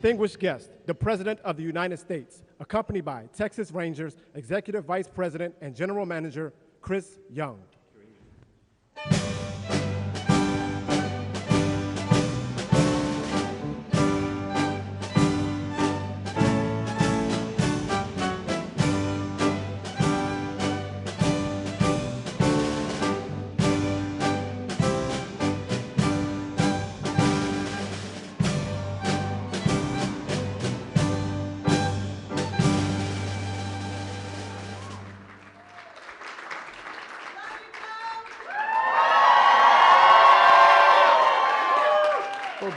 Distinguished guest, the President of the United States, accompanied by Texas Rangers Executive Vice President and General Manager Chris Young.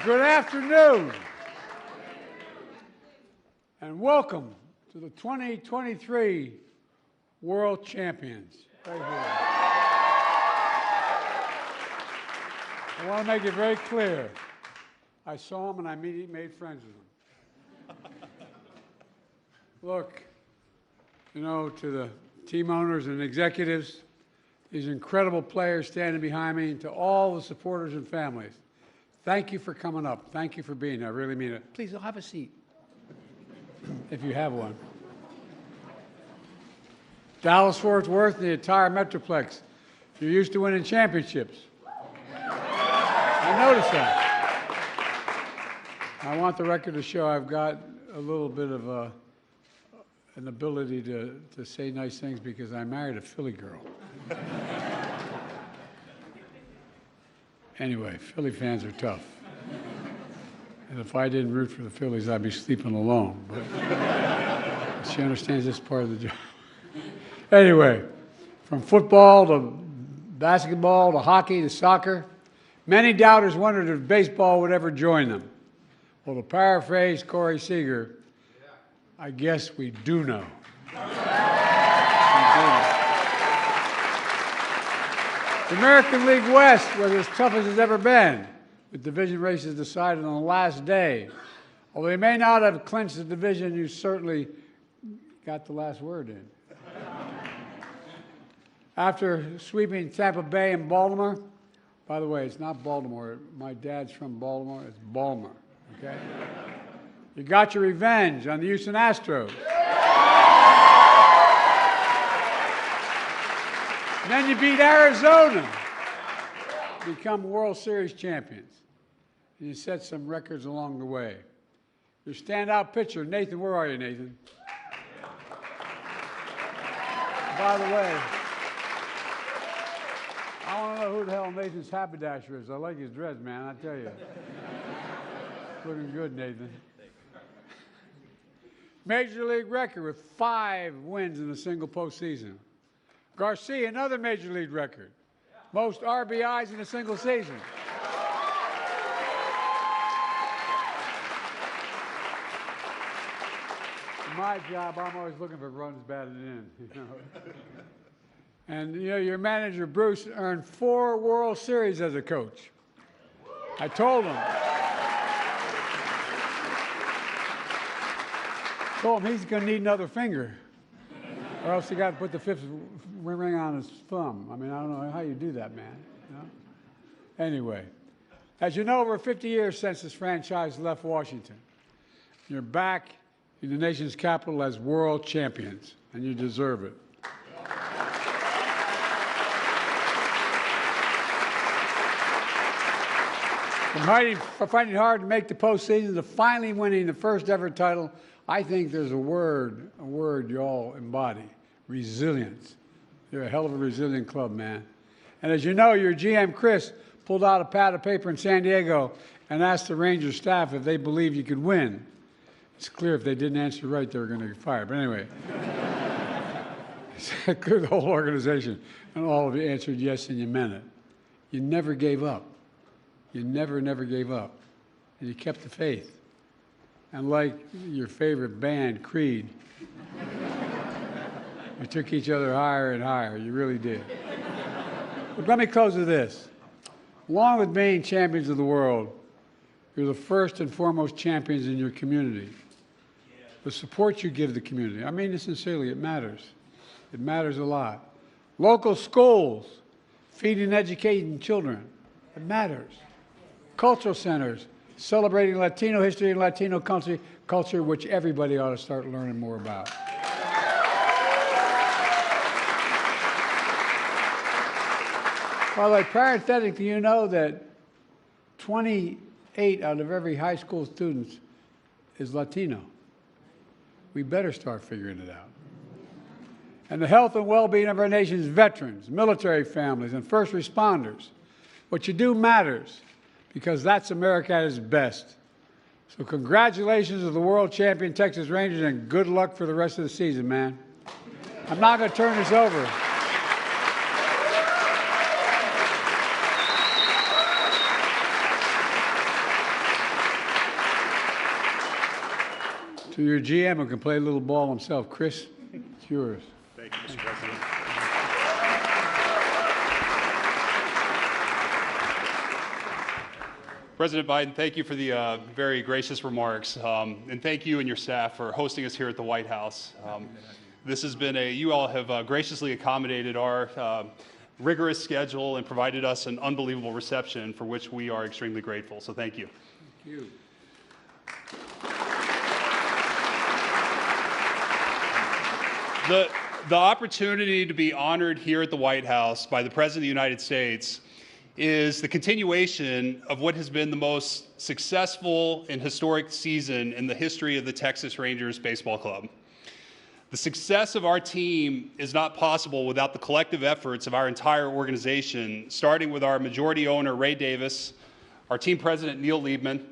Good afternoon, and welcome to the 2023 World Champions. Right here. I want to make it very clear. I saw them and I immediately made friends with them. Look, you know, to the team owners and executives, these incredible players standing behind me, and to all the supporters and families, thank you for coming up. Thank you for being here. I really mean it. Please, have a seat, if you have one. Dallas-Fort Worth and the entire Metroplex, you're used to winning championships. I noticed that. I want the record to show I've got a little bit of an ability to say nice things because I married a Philly girl. Anyway, Philly fans are tough. And if I didn't root for the Phillies, I'd be sleeping alone. But she understands this part of the job. Anyway, from football to basketball to hockey to soccer, many doubters wondered if baseball would ever join them. Well, to paraphrase Corey Seager, I guess we do know. The American League West was as tough as it's ever been, with division races decided on the last day. Although they may not have clinched the division, you certainly got the last word in. After sweeping Tampa Bay and Baltimore, by the way, it's not Baltimore. My dad's from Baltimore. It's Balmer, okay? You got your revenge on the Houston Astros. And then you beat Arizona, become World Series champions. And you set some records along the way. Your standout pitcher, Nathan, where are you, Nathan? By the way, I want to know who the hell Nathan's haberdasher is. I like his dress, man, I tell you. Looking good, Nathan. Major League record with 5 wins in a single postseason. Garcia, another Major League record. Most RBIs in a single season. In my job, I'm always looking for runs batted in. You know? And you know, your manager, Bruce, earned 4 World Series as a coach. I told him he's going to need another finger. Or else he got to put the 5th ring on his thumb. I mean, I don't know how you do that, man. You know? Anyway, as you know, over 50 years since this franchise left Washington, you're back in the nation's capital as world champions, and you deserve it. From fighting hard to make the postseason to finally winning the first ever title, I think there's a word you all embody: resilience. You're a hell of a resilient club, man. And as you know, your GM, Chris, pulled out a pad of paper in San Diego and asked the Rangers staff if they believed you could win. It's clear if they didn't answer right, they were going to get fired. But anyway, the whole organization and all of you answered yes, and you meant it. You never gave up. You never gave up. And you kept the faith. And like your favorite band, Creed, you took each other higher and higher. You really did. But let me close with this. Along with being champions of the world, you're the first and foremost champions in your community. The support you give the community, I mean this sincerely, it matters. It matters a lot. Local schools, feeding and educating children, it matters. Cultural centers, celebrating Latino history and Latino culture, which everybody ought to start learning more about. By the way, parenthetically, you know that 28 out of every high school student is Latino. We better start figuring it out. And the health and well-being of our nation's veterans, military families, and first responders. What you do matters, because that's America at its best. So congratulations to the world champion Texas Rangers, and good luck for the rest of the season, man. I'm not going to turn this over. To your GM, who can play a little ball himself. Chris, it's yours. Thank you, Mr. President. President Biden, thank you for the very gracious remarks, and thank you and your staff for hosting us here at the White House. This has been you all have graciously accommodated our rigorous schedule and provided us an unbelievable reception for which we are extremely grateful, so thank you. Thank you. The opportunity to be honored here at the White House by the President of the United States is the continuation of what has been the most successful and historic season in the history of the Texas Rangers Baseball Club. The success of our team is not possible without the collective efforts of our entire organization, starting with our majority owner, Ray Davis, our team president, Neil Liebman,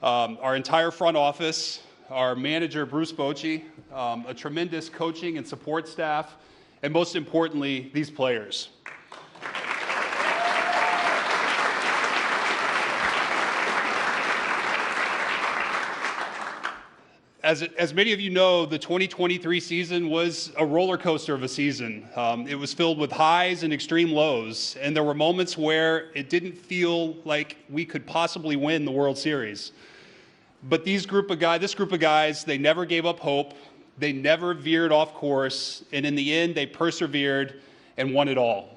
our entire front office, our manager, Bruce Bochy, a tremendous coaching and support staff, and most importantly, these players. As many of you know, the 2023 season was a roller coaster of a season. It was filled with highs and extreme lows, and there were moments where it didn't feel like we could possibly win the World Series. But this group of guys, they never gave up hope. They never veered off course. And in the end, they persevered and won it all.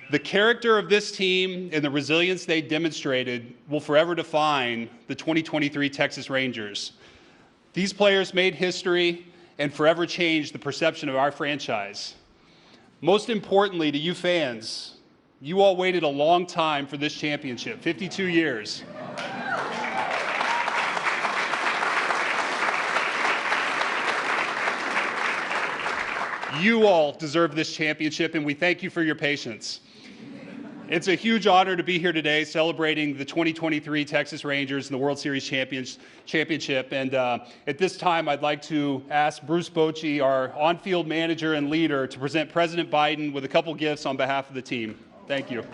The character of this team and the resilience they demonstrated will forever define the 2023 Texas Rangers. These players made history and forever changed the perception of our franchise. Most importantly to you fans, you all waited a long time for this championship, 52 years. You all deserve this championship, and we thank you for your patience. It's a huge honor to be here today celebrating the 2023 Texas Rangers and the World Series championship. And at this time, I'd like to ask Bruce Bochy, our on-field manager and leader, to present President Biden with a couple gifts on behalf of the team. Thank you. 5:46,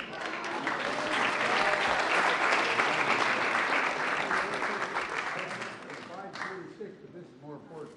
but this is more important.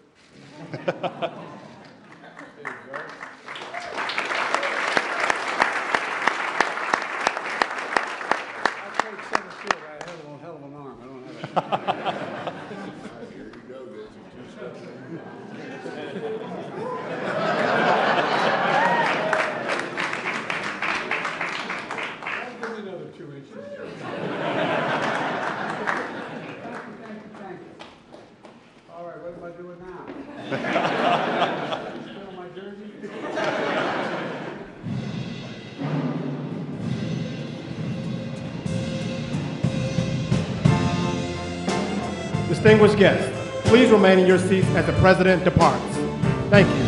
Distinguished guests, please remain in your seats as the President departs. Thank you.